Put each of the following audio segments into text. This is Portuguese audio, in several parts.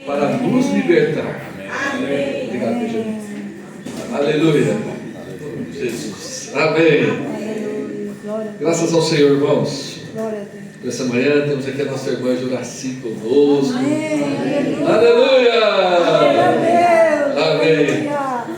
para nos libertar. Amém. Obrigado, Jesus. Aleluia. Jesus. Amém. Graças ao Senhor, irmãos. Nessa manhã temos aqui a nossa irmã Juraci conosco. Amém. Aleluia. Amém.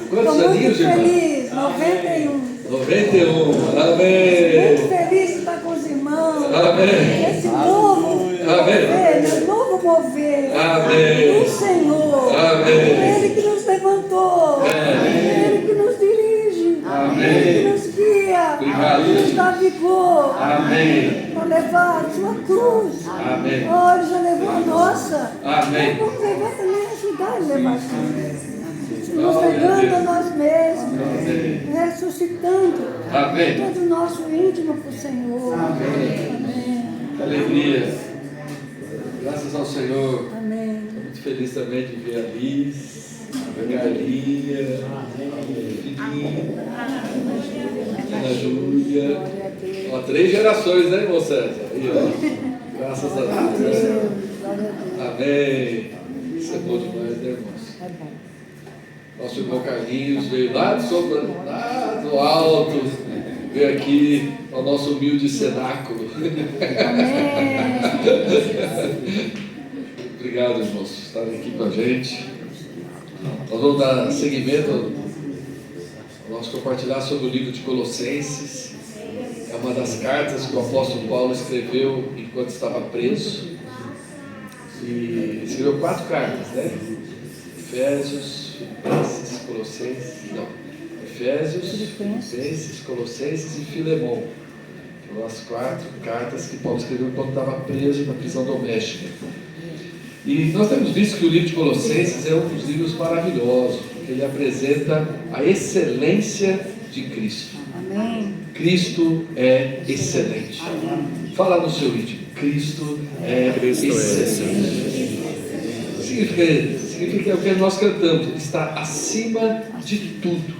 Quantos aninhos, irmã? Feliz, 91. 91. Amém. Muito feliz de estar com os irmãos. Amém. Esse novo mover, novo mover. Amém. Do Senhor. Amém. Ele que nos levantou. Amém. Ele que nos dirige. Amém. Ele que nos guia. Obrigado, Ele nos dá vigor. Amém. Para levar a sua cruz. Amém. Oh, ele já levou a nossa. Amém. Vamos levar também, ajudar a levar a sua. Nos negando a nós mesmos, ressuscitando todo o nosso íntimo para o Senhor. Amém. Alegria. Graças ao Senhor. Amém. Estou muito feliz também de ver a Liz, a Carlinha, a Filhinha, a Júlia. Ó, 3 gerações, né, irmão César? Aí, ó. Graças a Deus. Amém. Isso é bom demais, né, irmãos? É bom. Nosso irmão Carlinhos veio lá do alto, veio aqui ao nosso humilde cenáculo. Amém. Obrigado, irmãos, por estarem aqui com a gente. Nós vamos dar seguimento vamos compartilhar sobre o livro de Colossenses. É uma das cartas que o apóstolo Paulo escreveu enquanto estava preso. E escreveu 4 cartas, né? Efésios, Filipenses, Colossenses, não. Efésios, Filipenses, Colossenses e Filemão. Foram as 4 cartas que Paulo escreveu quando estava preso na prisão doméstica. E nós temos visto que o livro de Colossenses é um dos livros maravilhosos, porque ele apresenta a excelência de Cristo. Amém. Cristo é excelente. Amém. Fala no seu íntimo, Cristo é excelente. Significa o que nós cantamos, ele está acima de tudo.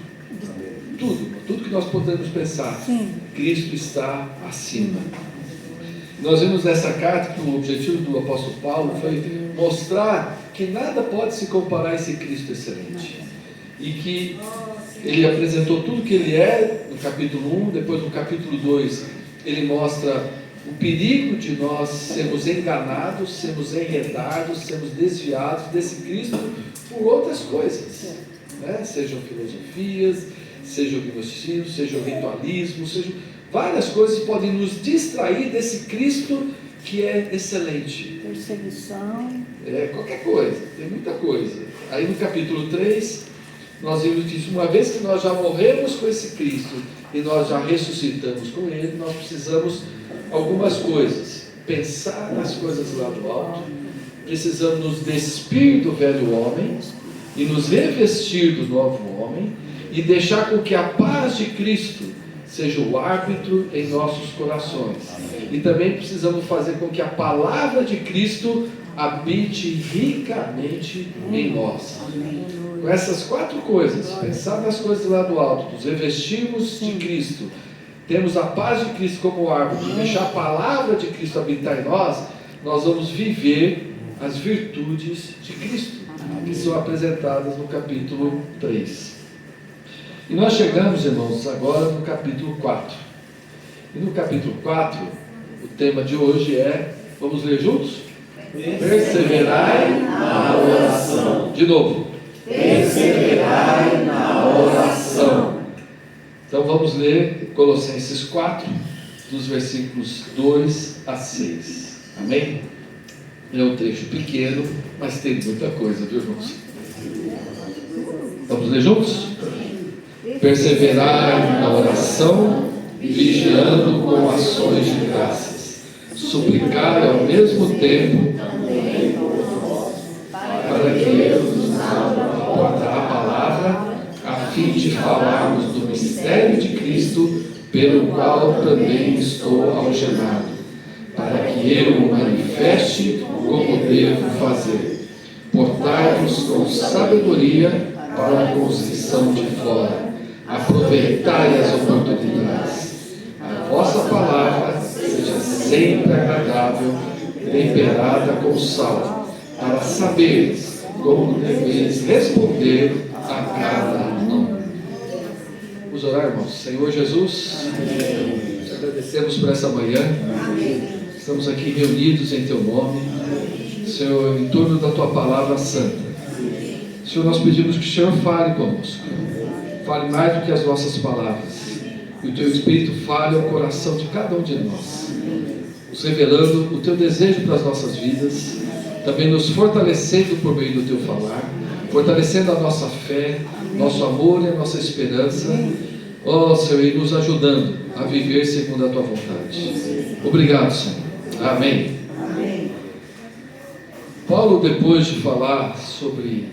Tudo que nós podemos pensar. Sim. Cristo está acima. Nós vimos nessa carta que o objetivo do apóstolo Paulo foi mostrar que nada pode se comparar a esse Cristo excelente. E que ele apresentou tudo que ele é no capítulo 1, depois no capítulo 2 ele mostra o perigo de nós sermos enganados, sermos enredados, sermos desviados desse Cristo por outras coisas, né? Sejam filosofias, sejam gnosticismo, sejam ritualismo, sejam várias coisas que podem nos distrair desse Cristo que é excelente. Perseguição. Qualquer coisa, tem muita coisa. Aí no capítulo 3, nós vimos que uma vez que nós já morremos com esse Cristo e nós já ressuscitamos com Ele, nós precisamos algumas coisas. Pensar nas coisas lá do alto, precisamos nos despir do velho homem e nos revestir do novo homem e deixar com que a paz de Cristo seja o árbitro em nossos corações. E também precisamos fazer com que a palavra de Cristo habite ricamente em nós. Com essas 4 coisas, pensar nas coisas lá do alto, nos revestirmos de Cristo, temos a paz de Cristo como árbitro, deixar a palavra de Cristo habitar em nós, nós vamos viver as virtudes de Cristo, que são apresentadas no capítulo 3. E nós chegamos, irmãos, agora no capítulo 4. E no capítulo 4, o tema de hoje é, vamos ler juntos? Perseverai na oração. De novo. Perseverai na oração. Então vamos ler Colossenses 4, dos versículos 2 a 6. Amém? É um trecho pequeno, mas tem muita coisa, viu, irmãos? Vamos ler juntos? Perseverai na oração, vigiando com ações de graças, suplicai ao mesmo tempo, para que eu nos abra a palavra, a fim de falarmos do mistério de Cristo, pelo qual também estou algemado, para que eu o manifeste como devo fazer. Portai-vos com sabedoria para a construção de fora. Aproveitai as oportunidades. A vossa palavra seja sempre agradável, temperada com sal, para saberes como deveis responder a cada um. Vamos orar, irmãos. Senhor Jesus, te agradecemos por essa manhã. Estamos aqui reunidos em Teu nome, Senhor, em torno da Tua palavra santa. Senhor, nós pedimos que o Senhor fale conosco. Fale mais do que as nossas palavras. E o Teu Espírito fale ao coração de cada um de nós, nos revelando o Teu desejo para as nossas vidas, também nos fortalecendo por meio do Teu falar, fortalecendo a nossa fé, nosso amor e a nossa esperança, ó Senhor, e nos ajudando a viver segundo a Tua vontade. Obrigado, Senhor. Amém. Amém. Paulo, depois de falar sobre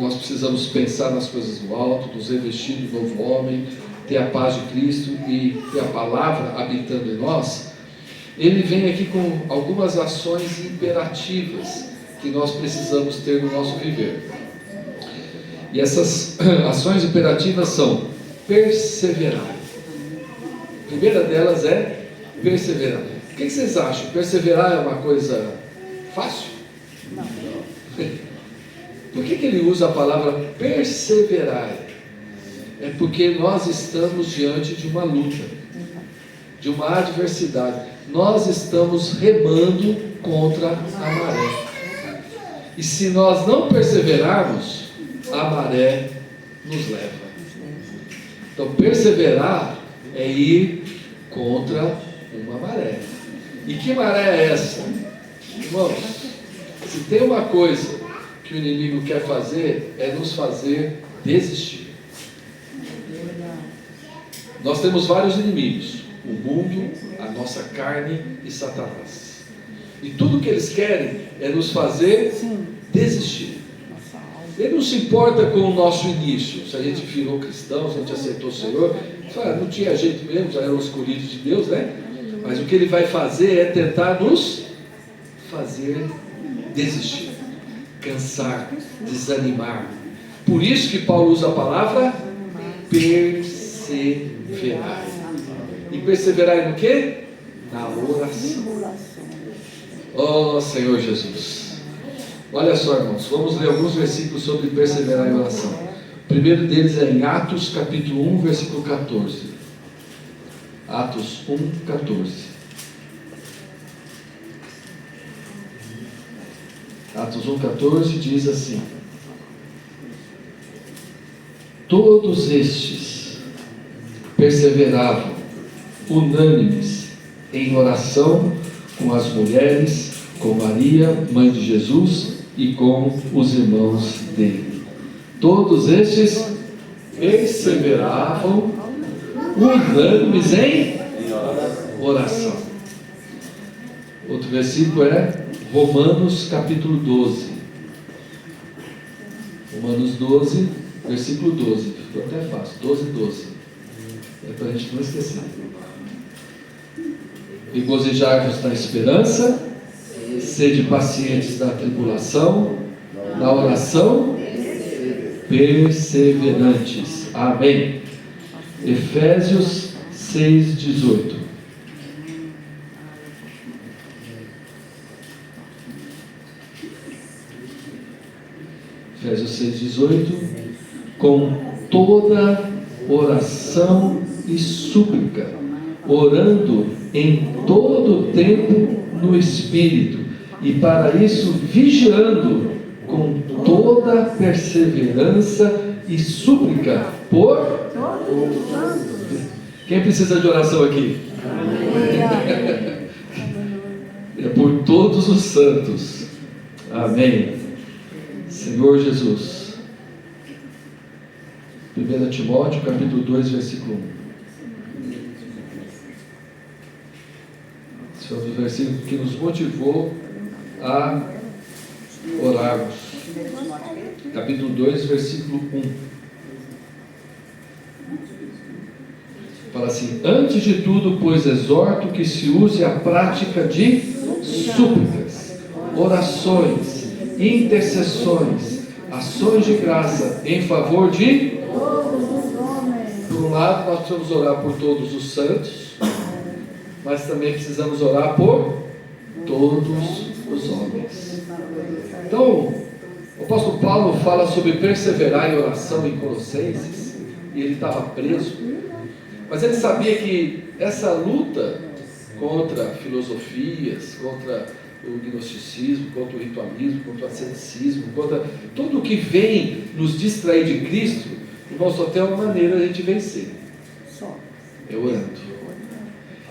nós precisamos pensar nas coisas do alto, nos revestir do novo homem, ter a paz de Cristo e ter a palavra habitando em nós, ele vem aqui com algumas ações imperativas que nós precisamos ter no nosso viver. E essas ações imperativas são perseverar. A primeira delas é perseverar. O que vocês acham? Perseverar é uma coisa fácil? Não. Por que ele usa a palavra perseverar? É porque nós estamos diante de uma luta, de uma adversidade. Nós estamos remando contra a maré. E se nós não perseverarmos, a maré nos leva. Então, perseverar é ir contra uma maré. E que maré é essa? Irmãos, se tem uma coisa que o inimigo quer fazer, é nos fazer desistir. Nós temos vários inimigos: o mundo, a nossa carne e Satanás. E tudo que eles querem é nos fazer desistir. Ele não se importa com o nosso início. Se a gente virou cristão, se a gente aceitou o Senhor, não tinha jeito mesmo, já eram escolhidos de Deus, né? Mas o que ele vai fazer é tentar nos fazer desistir, cansar, desanimar. Por isso que Paulo usa a palavra perseverar. E perseverar no quê? Na oração. Oh Senhor Jesus. Olha só, irmãos, vamos ler alguns versículos sobre perseverar em oração. O primeiro deles é em Atos capítulo 1, versículo 14. Atos 1, 14. Atos 1, 14 diz assim: todos estes perseveravam unânimes em oração com as mulheres, com Maria, mãe de Jesus, e com os irmãos dele. Todos estes perseveravam unânimes em oração. Outro versículo é Romanos capítulo 12. Romanos 12, versículo 12. Ficou até fácil, 12, 12. É para a gente não esquecer. Regozijai-vos na esperança, sede pacientes na tribulação, na oração, perseverantes. Amém. Efésios 6, 18. Efésios 6, 18. Com toda oração e súplica, orando em todo o tempo no Espírito, e para isso vigiando com toda perseverança e súplica por... Quem precisa de oração aqui? É por todos os santos. Amém. Senhor Jesus. 1 Timóteo capítulo 2, versículo 1. Esse é o versículo que nos motivou a orarmos. Capítulo 2, versículo 1. Fala assim: antes de tudo, pois, exorto que se use a prática de súplicas, orações, intercessões, ações de graça em favor de... Por um lado, nós precisamos orar por todos os santos, mas também precisamos orar por todos os homens. Então, o apóstolo Paulo fala sobre perseverar em oração em Colossenses, e ele estava preso, mas ele sabia que essa luta contra filosofias, contra o gnosticismo, contra o ritualismo, contra o asceticismo, contra tudo o que vem nos distrair de Cristo, irmão, só tem uma maneira de a gente vencer: é orando.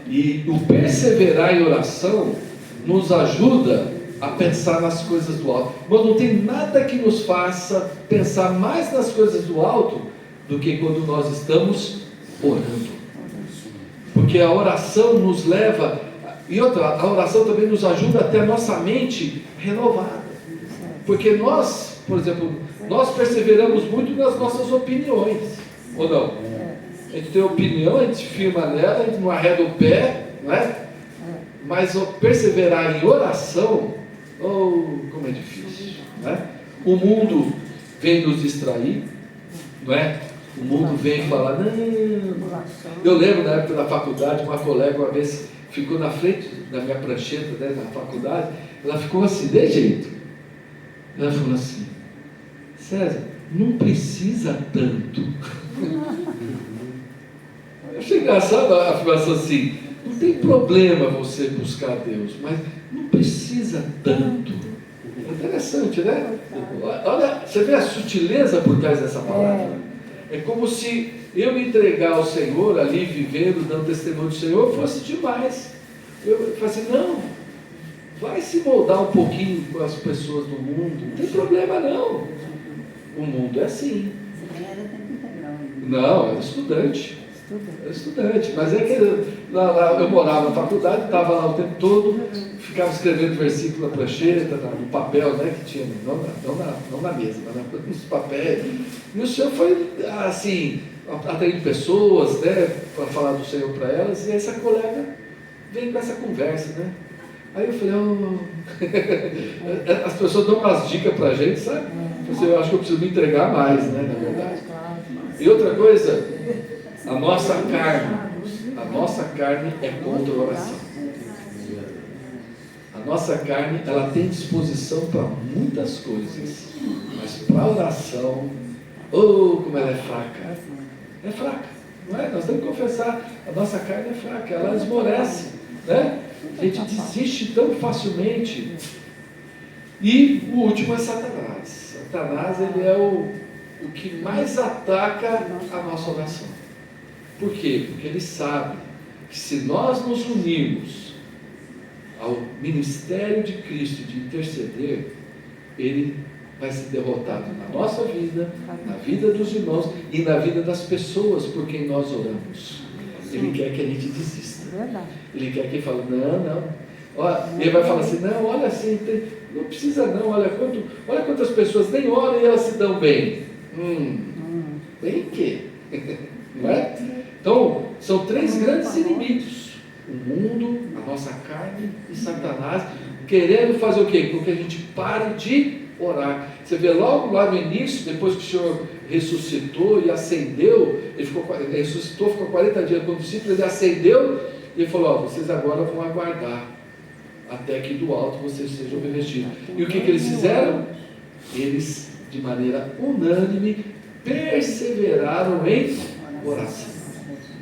E o perseverar em oração nos ajuda a pensar nas coisas do alto. Mas não tem nada que nos faça pensar mais nas coisas do alto do que quando nós estamos orando. Porque a oração nos leva, e outra, a oração também nos ajuda a ter a nossa mente renovada. Porque nós, por exemplo, nós perseveramos muito nas nossas opiniões, ou não? A gente tem opinião, a gente firma nela, a gente não arreda o pé, não é? Mas perseverar em oração, como é difícil, não é? O mundo vem nos distrair, não é? O mundo vem falar, não. Eu lembro na época da faculdade, uma colega uma vez ficou na frente da minha prancheta, né, na faculdade, ela ficou assim, de jeito. Ela falou assim: César, não precisa tanto. Eu achei engraçado a afirmação assim: não tem problema você buscar Deus, mas não precisa tanto. É interessante, né? Olha, você vê a sutileza por trás dessa palavra. É como se eu me entregar ao Senhor ali, vivendo, dando testemunho do Senhor, fosse demais. Eu falei assim: não, vai se moldar um pouquinho com as pessoas do mundo, não tem problema não. O mundo é assim. Não, era estudante. Era estudante, mas é que lá, eu morava na faculdade, estava lá o tempo todo, ficava escrevendo versículo na prancheta, no papel, né, que tinha, não na mesa, mas nos papéis. E o Senhor foi assim, atraindo pessoas, né, para falar do Senhor para elas, e essa colega veio com essa conversa, né? Aí eu falei, as pessoas dão umas dicas para a gente, sabe? Eu acho que eu preciso me entregar mais, né, na verdade. E outra coisa, a nossa carne é contra a oração. A nossa carne, ela tem disposição para muitas coisas, mas para a oração, como ela é fraca. É fraca, não é? Nós temos que confessar, a nossa carne é fraca, ela esmorece, né? A gente desiste tão facilmente. E o último é Satanás. Satanás, ele é o que mais ataca a nossa oração. Por quê? Porque ele sabe que se nós nos unirmos ao ministério de Cristo de interceder, ele vai ser derrotado na nossa vida, na vida dos irmãos e na vida das pessoas por quem nós oramos. Ele quer que a gente desista. Ele quer que ele fale, não. Ele vai falar assim, não, olha assim, não precisa não, olha quantas pessoas nem oram e elas se dão bem. Bem quê? Não é? Então, são três grandes inimigos: o mundo, a nossa carne e Satanás, querendo fazer o quê? Com que a gente pare de orar. Você vê logo lá no início, depois que o Senhor ressuscitou e ascendeu, ele ressuscitou, ficou 40 dias com os discípulos, ele ascendeu e ele falou: vocês agora vão aguardar até que do alto vocês sejam revestidos. E o que eles fizeram? Eles, de maneira unânime, perseveraram em oração.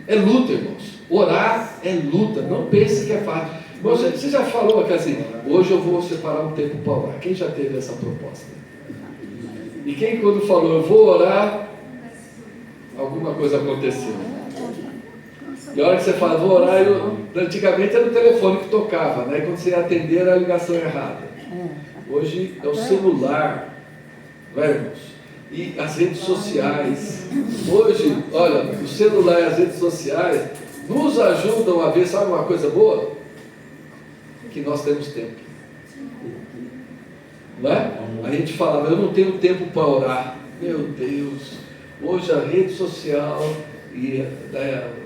É luta, irmãos. Orar é luta. Não pense que é fácil. Você já falou aqui assim: hoje eu vou separar um tempo para orar. Quem já teve essa proposta? E quem, quando falou eu vou orar, alguma coisa aconteceu? E a hora que você fala vou orar, antigamente era o telefone que tocava, né? Quando você ia atender era a ligação errada. Hoje é o celular, não é, irmãos? E as redes sociais. Hoje, olha, o celular e as redes sociais nos ajudam a ver, sabe uma coisa boa? Que nós temos tempo. Não é? A gente falava, eu não tenho tempo para orar. Meu Deus, hoje a rede social e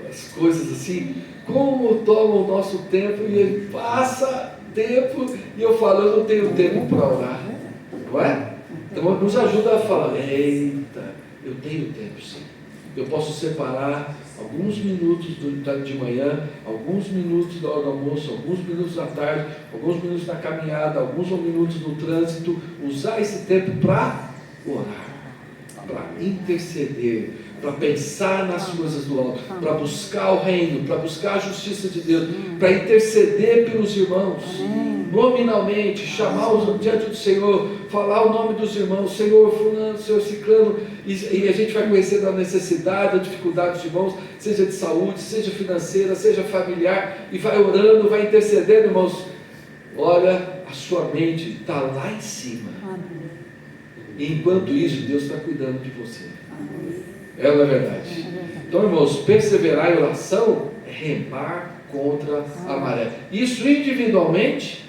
as coisas assim, como tomam o nosso tempo, e ele passa tempo, e eu falo, eu não tenho tempo para orar. Não é? Então nos ajuda a falar, eita, eu tenho tempo sim. Eu posso separar alguns minutos de manhã, alguns minutos da hora do almoço, alguns minutos da tarde, alguns minutos na caminhada, alguns minutos no trânsito, usar esse tempo para orar, para interceder, para pensar nas coisas do alto, para buscar o reino, para buscar a justiça de Deus, para interceder pelos irmãos, nominalmente, chamá-los diante do Senhor, falar o nome dos irmãos, Senhor fulano, Senhor ciclano, e a gente vai conhecendo a necessidade, a dificuldade dos irmãos, seja de saúde, seja financeira, seja familiar, e vai orando, vai intercedendo, irmãos. Olha, a sua mente está lá em cima, e enquanto isso, Deus está cuidando de você. É ou não é verdade? Então, irmãos, perseverar em oração é remar contra a maré. Isso individualmente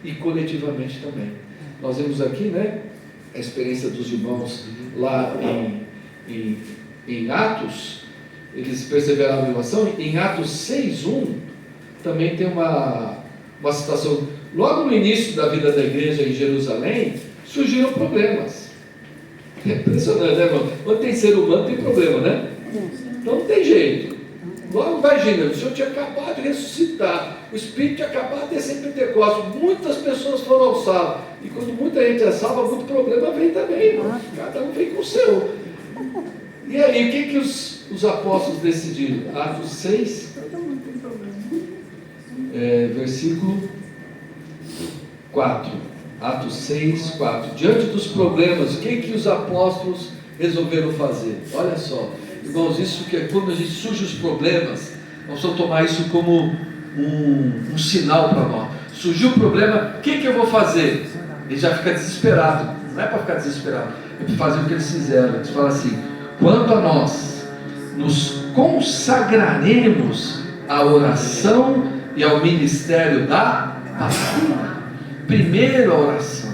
e coletivamente também. Nós vemos aqui, né, a experiência dos irmãos lá em Atos. Eles perseveraram em oração. Em Atos 6:1 também tem uma situação. Logo no início da vida da igreja em Jerusalém, surgiram problemas. É impressionante, né, irmão? Quando tem ser humano, tem problema, né? Então não tem jeito. Logo, imagina, o Senhor tinha acabado de ressuscitar, o Espírito tinha acabado de descer em Pentecostes, muitas pessoas foram ao salvo, e quando muita gente é salva, muito problema vem também, irmão. Cada um vem com o seu. E aí, o que os apóstolos decidiram? Atos 6, versículo 4. Atos 6, 4. Diante dos problemas, o que os apóstolos resolveram fazer? Olha só, irmãos, isso que é quando a gente surge os problemas, nós vamos tomar isso como um sinal para nós. Surgiu o problema, o que eu vou fazer? Ele já fica desesperado. Não é para ficar desesperado, é para fazer o que eles fizeram. Eles falam assim: quanto a nós, nos consagraremos à oração e ao ministério da palavra. Primeiro a oração,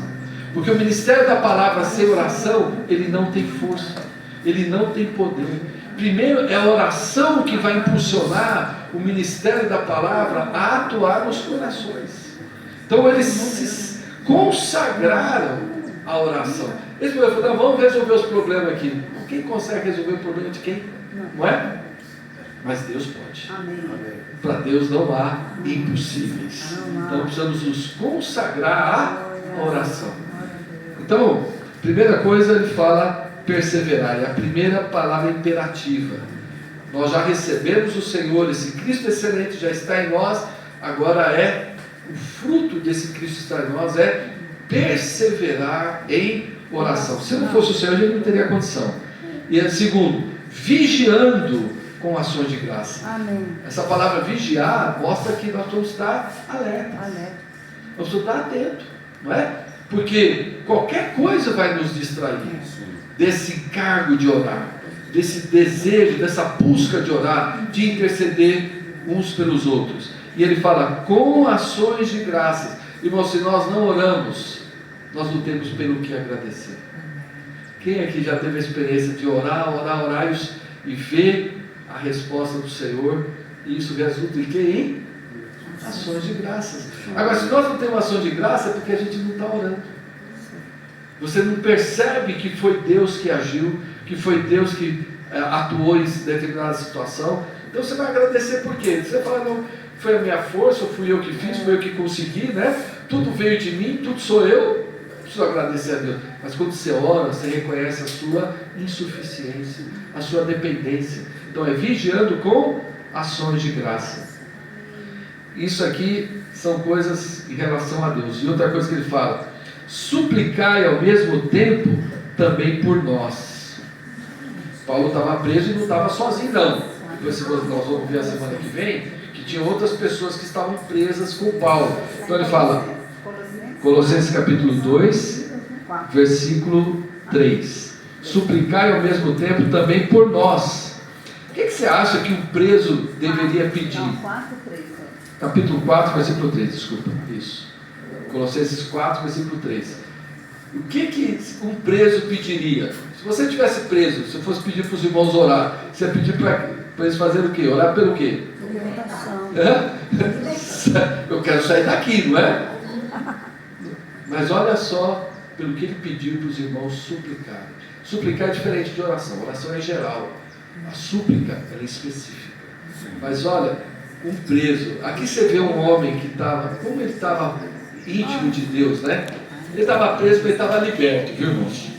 porque o ministério da palavra sem oração, ele não tem força, ele não tem poder. Primeiro é a oração que vai impulsionar o ministério da palavra a atuar nos corações. Então eles se consagraram à oração. Eles falaram: vamos resolver os problemas aqui. Quem consegue resolver o problema de quem? Não é? Mas Deus pode. Para Deus não há impossíveis. Então precisamos nos consagrar à oração. Então, primeira coisa, ele fala perseverar. É a primeira palavra imperativa. Nós já recebemos o Senhor, esse Cristo excelente já está em nós. Agora o fruto desse Cristo estar em nós é perseverar em oração. Se não fosse o Senhor, a gente não teria condição. E segundo, vigiando com ações de graça. Amém. Essa palavra vigiar mostra que nós vamos estar alertas. Nós vamos estar atentos, não é? Porque qualquer coisa vai nos distrair desse encargo de orar, desse desejo, dessa busca de orar, de interceder uns pelos outros. E ele fala com ações de graças. Irmão, se nós não oramos, nós não temos pelo que agradecer. Quem aqui já teve a experiência de orar e ver a resposta do Senhor, e isso resulta em quê, hein? Ações de graças. Agora, se nós não temos ações de graça, é porque a gente não está orando. Você não percebe que foi Deus que agiu, que foi Deus que atuou em determinada situação. Então você vai agradecer por quê? Você fala: não, foi a minha força, fui eu que fiz, foi eu que consegui, né? Tudo veio de mim, tudo sou eu. Preciso agradecer a Deus. Mas quando você ora, você reconhece a sua insuficiência, a sua dependência. Então é vigiando com ações de graça. Isso aqui são coisas em relação a Deus. E outra coisa que ele fala: suplicai ao mesmo tempo também por nós. Paulo estava preso e não estava sozinho, não. Depois nós vamos ver a semana que vem que tinha outras pessoas que estavam presas com Paulo. Então ele fala, Colossenses capítulo 2, versículo 3: suplicai ao mesmo tempo também por nós. O que você acha que um preso deveria pedir? Capítulo 4, versículo 3, desculpa, isso. Colossenses 4, versículo 3. O que um preso pediria? Se você tivesse preso, se eu fosse pedir para os irmãos orar, você ia pedir para eles fazerem o quê? Orar pelo quê? Eu quero sair daqui, não é? Mas olha só pelo que ele pediu para os irmãos suplicarem. Suplicar é diferente de oração. Oração é geral. A súplica ela é específica. Mas olha, um preso, aqui você vê um homem que estava, como ele estava íntimo de Deus, né? Ele estava preso, mas ele estava liberto, viu, irmãos?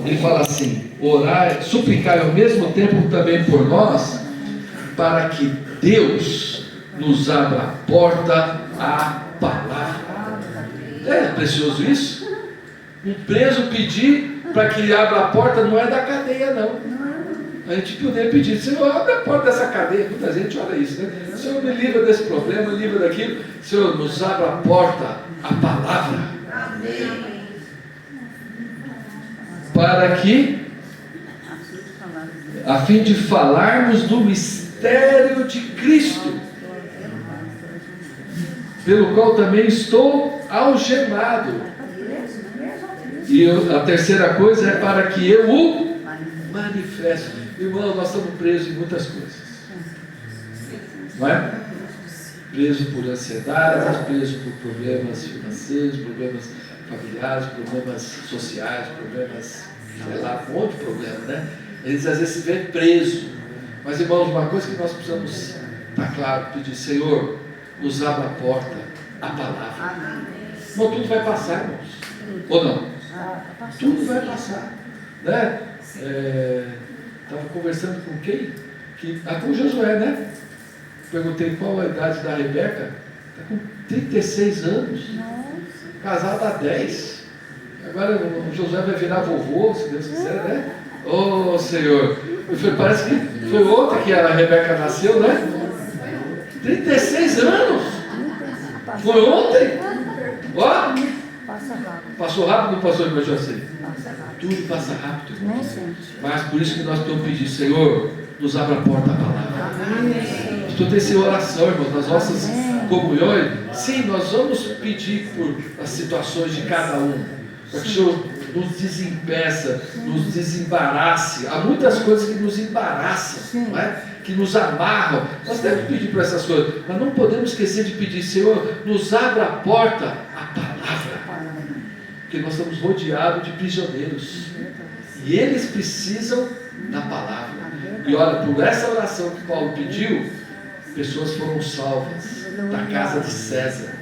Ele fala assim: orar, suplicar ao mesmo tempo também por nós, para que Deus nos abra a porta à palavra. É precioso isso? Um preso pedir para que ele abra a porta não é da cadeia, não. A gente poderia pedir: Senhor, abre a porta dessa cadeia. Muita gente olha isso, né? Senhor, me livra desse problema, me livra daquilo. Senhor, nos abra a porta à palavra. Amém. Para que, a fim de falarmos do mistério de Cristo, pelo qual também estou algemado. E a terceira coisa é para que eu o manifeste. Irmão, nós estamos presos em muitas coisas, não é? Preso por ansiedade, preso por problemas financeiros, problemas familiares, problemas sociais, problemas, sei lá, um monte de problema, né? Eles às vezes se vê preso. Mas, irmãos, uma coisa que nós precisamos estar claro, pedir: Senhor, nos abra a porta, a palavra. Não, tudo vai passar, irmãos. Ou não? Tudo vai passar, né? Estava conversando com quem? Com Josué, né? Perguntei qual a idade da Rebeca. Está com 36 anos, casada há 10. Agora o Josué vai virar vovô, se Deus quiser, né? Oh, Senhor! Parece que foi ontem que a Rebeca nasceu, né? 36 anos! Foi ontem? Ó! Passou rápido, não passou, irmão José? Tudo passa rápido. Mas por isso que nós temos que pedir: Senhor, nos abra a porta à palavra. Estou tendo oração, irmãos, nas nossas comunhões. Sim, nós vamos pedir por as situações de cada um, para que o Senhor nos desimpeça, nos desembarace. Há muitas coisas que nos embaraçam, não é? Que nos amarram. Nós devemos pedir por essas coisas, mas não podemos esquecer de pedir: Senhor, nos abra a porta à palavra, porque nós estamos rodeados de prisioneiros e eles precisam da palavra. E olha, por essa oração que Paulo pediu, pessoas foram salvas da casa de César,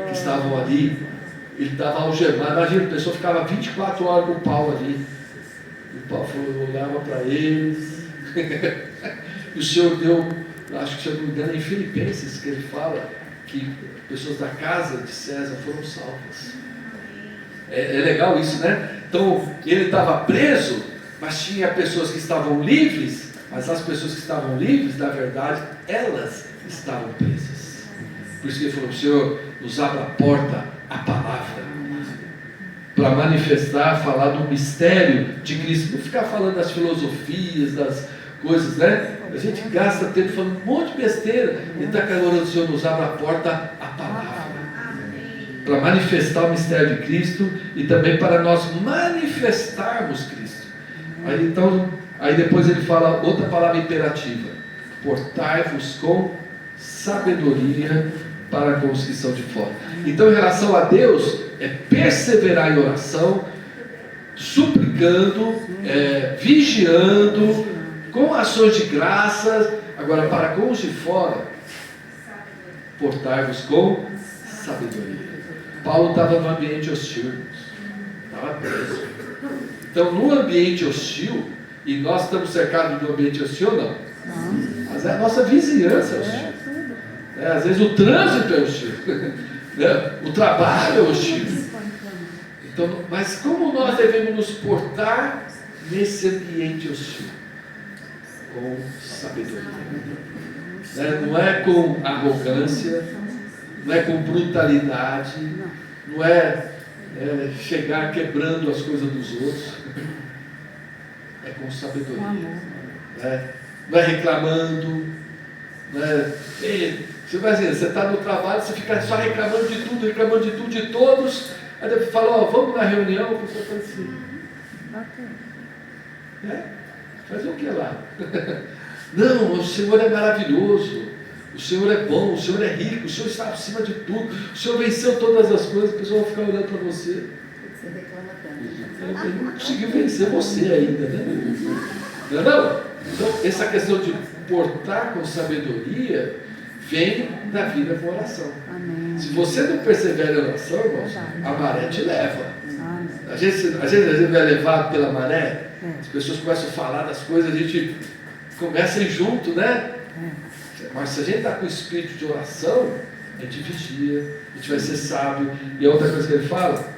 que estavam ali. Ele estava algemado. Imagina, a pessoa ficava 24 horas com o Paulo ali. E o Paulo olhava para eles. E o Senhor deu, acho que se eu não me engano, em Filipenses, que ele fala que pessoas da casa de César foram salvas. É legal isso, né? Então, ele estava preso, mas tinha pessoas que estavam livres, mas as pessoas que estavam livres, na verdade, elas estavam presas. Por isso que ele falou: Senhor, nos abra a porta à palavra, para manifestar, falar do mistério de Cristo. Não ficar falando das filosofias, das coisas, né? A gente gasta tempo falando um monte de besteira. E está calorando: o Senhor, nos abra a porta à palavra, para manifestar o mistério de Cristo e também para nós manifestarmos Cristo. Aí depois ele fala outra palavra imperativa: portai-vos com sabedoria para com os que são de fora. Então, em relação a Deus, é perseverar em oração, suplicando, vigiando, com ações de graças. Agora, para com os de fora, portai-vos com sabedoria. Paulo estava no ambiente hostil, estava preso. Então, no ambiente hostil, e nós estamos cercados do ambiente hostil, não? Mas a nossa vizinhança é hostil. Às vezes o trânsito é hostil, o trabalho é hostil. Então, mas como nós devemos nos portar nesse ambiente hostil? Com sabedoria. Não é com arrogância, não é com brutalidade, não é chegar quebrando as coisas dos outros. É com sabedoria. Não é reclamando, não é. Você imagina, você está no trabalho, você fica só reclamando de tudo, de todos. Aí depois fala: vamos na reunião, a pessoa fala assim: fazer o que lá? Não, o Senhor é maravilhoso, o Senhor é bom, o Senhor é rico, o Senhor está acima de tudo, o Senhor venceu todas as coisas. A pessoa vai ficar olhando para você. Ele não conseguiu vencer você ainda, né? Não é não? Então, essa questão de portar com sabedoria vem da vida com oração. Amém. Se você não persevera em oração, irmãos, a maré te leva. Amém. Às vezes a gente vai levado pela maré, as pessoas começam a falar das coisas, a gente começa a ir junto, né? Mas se a gente está com o espírito de oração, a gente vigia, a gente vai ser sábio. E a outra coisa que ele fala,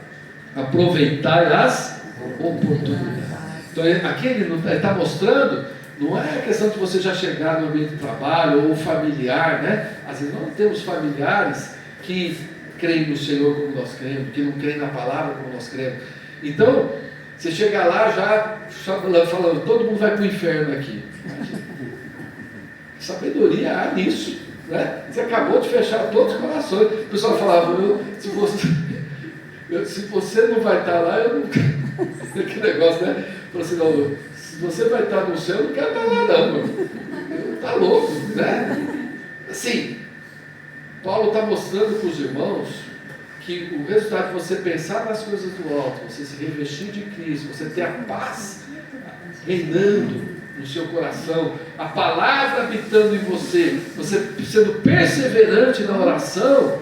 aproveitar as oportunidades. Então aqui ele está mostrando, não é a questão de você já chegar no ambiente de trabalho ou familiar, né? Às vezes nós temos familiares que creem no Senhor como nós cremos, que não creem na palavra como nós cremos. Então, você chega lá já falando, todo mundo vai para o inferno aqui. Sabedoria há nisso, né? Você acabou de fechar todos os corações. O pessoal falava, se você não vai estar lá, eu não. Que negócio, né? Falou assim, não, se você vai estar no céu, eu não quero estar lá, não. Está louco, né? Assim, Paulo está mostrando para os irmãos que o resultado de você pensar nas coisas do alto, você se revestir de Cristo, você ter a paz reinando no seu coração, a palavra habitando em você, você sendo perseverante na oração,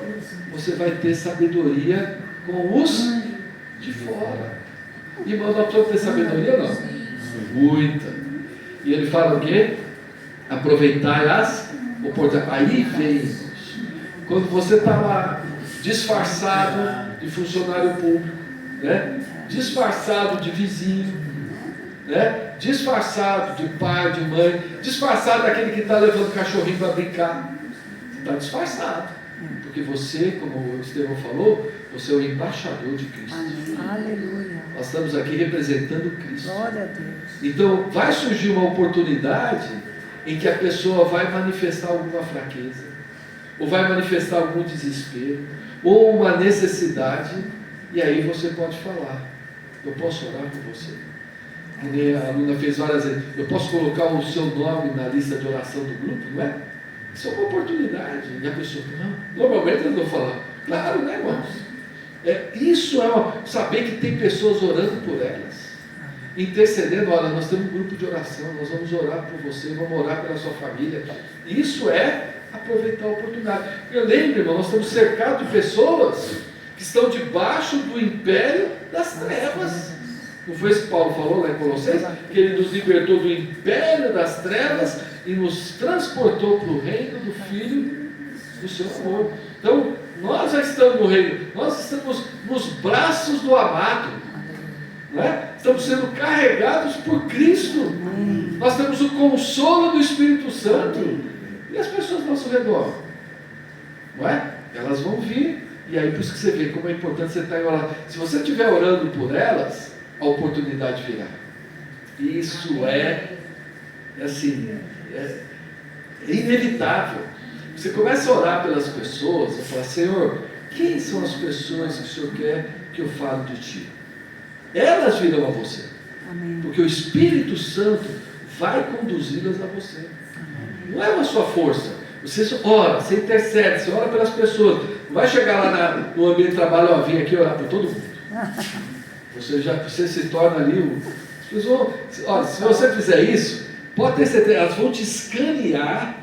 você vai ter sabedoria com os de fora. Irmão, nós precisamos ter sabedoria, não? Muita. E ele fala o quê? Aproveitar as oportunidades. Aí vem, quando você está lá, disfarçado de funcionário público, né? Disfarçado de vizinho, né? Disfarçado de pai, de mãe, disfarçado daquele que está levando o cachorrinho para brincar. Você está disfarçado, porque você, como o Estevão falou, você é o embaixador de Cristo. Aleluia. Nós estamos aqui representando Cristo. Glória a Deus. Então vai surgir uma oportunidade em que a pessoa vai manifestar alguma fraqueza, ou vai manifestar algum desespero, ou uma necessidade, e aí você pode falar, eu posso orar por você. Que a aluna fez várias vezes, eu posso colocar o seu nome na lista de oração do grupo, não é? Isso é uma oportunidade. E a pessoa, não, normalmente eles vão falar, claro, né, irmãos? Isso é saber que tem pessoas orando por elas, intercedendo. Olha, nós temos um grupo de oração, nós vamos orar por você, vamos orar pela sua família. Isso é aproveitar a oportunidade. Eu lembro, irmão, nós estamos cercados de pessoas que estão debaixo do império das trevas. Não foi isso que Paulo falou lá em Colossenses? Que ele nos libertou do império das trevas e nos transportou para o reino do Filho do seu amor. Então, nós já estamos no reino, nós estamos nos braços do amado, não é? Estamos sendo carregados por Cristo, nós temos o consolo do Espírito Santo, e as pessoas ao nosso redor, não é? Elas vão vir, e aí por isso que você vê como é importante você estar orando. Se você estiver orando por elas, a oportunidade virá. Isso é inevitável. Você começa a orar pelas pessoas e fala, Senhor, quem são as pessoas que o Senhor quer que eu fale de Ti? Elas virão a você. Amém. Porque o Espírito Santo vai conduzi-las a você. Amém. Não é uma sua força. Você ora, você intercede, você ora pelas pessoas. Não vai chegar lá no ambiente de trabalho, ó, vim aqui orar por todo mundo. Você se torna ali olha, se você fizer isso, pode ter certeza, elas vão te escanear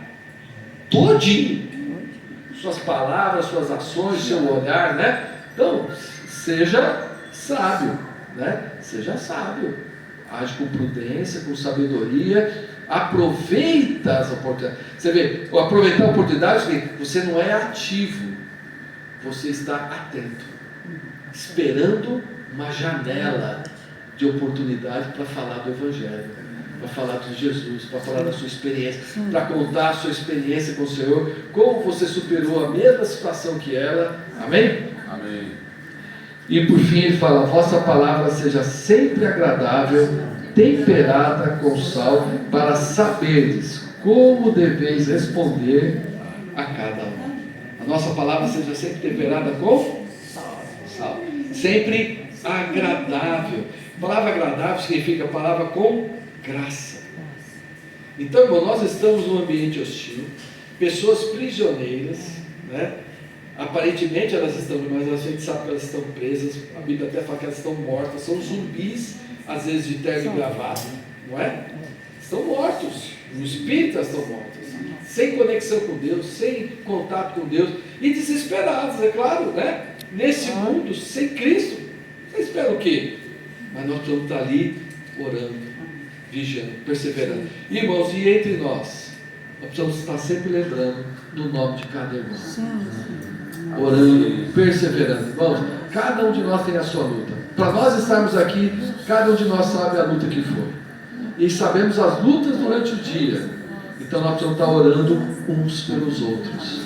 todinho, suas palavras, suas ações, seu olhar, né? Então, seja sábio, né? Seja sábio, age com prudência, com sabedoria, aproveita as oportunidades. Você vê, aproveitar a oportunidade, você não é ativo, você está atento, esperando uma janela de oportunidade para falar do Evangelho, para falar de Jesus, para falar da sua experiência, para contar a sua experiência com o Senhor, como você superou a mesma situação que ela. Amém? Amém. E por fim ele fala, a vossa palavra seja sempre agradável, temperada com sal, para saberdes como deveis responder a cada um. A nossa palavra seja sempre temperada com sal, sempre agradável. A palavra agradável significa palavra com graça. Então, irmão, nós estamos num ambiente hostil, pessoas prisioneiras, né? Aparentemente elas estão, mas a gente sabe que elas estão presas. A Bíblia até fala que elas estão mortas, são zumbis, às vezes de terno e gravata, não é? estão mortos, os espíritas estão mortos, sem conexão com Deus, sem contato com Deus, e desesperados, é claro, né? Nesse mundo, sem Cristo, você espera o quê? Mas nós precisamos estar ali orando, vigiando, perseverando. Irmãos, e entre nós precisamos estar sempre lembrando do nome de cada irmão. Orando, perseverando. Irmãos, cada um de nós tem a sua luta. Para nós estarmos aqui, cada um de nós sabe a luta que foi. E sabemos as lutas durante o dia. Então nós precisamos estar orando uns pelos outros.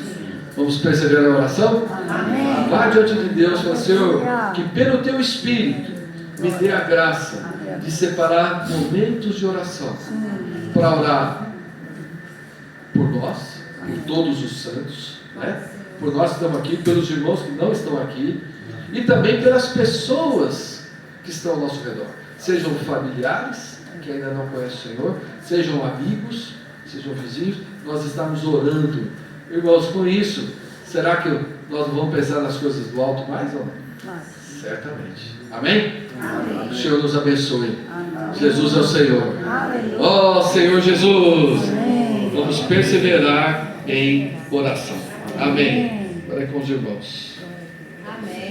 Vamos perseverar na oração? Amém. Vá diante de Deus e fala: Senhor, que pelo Teu Espírito me dê a graça de separar momentos de oração para orar por nós, por todos os santos, né? Por nós que estamos aqui, pelos irmãos que não estão aqui, e também pelas pessoas que estão ao nosso redor, sejam familiares que ainda não conhecem o Senhor, sejam amigos, sejam vizinhos. Nós estamos orando, irmãos. Com isso, será que nós não vamos pensar nas coisas do alto mais ou não? Certamente. Amém? Amém. O Senhor nos abençoe. Amém. Jesus é o Senhor. Ó Senhor Jesus. Amém. Vamos perseverar em oração. Amém. Agora é com os irmãos. Amém.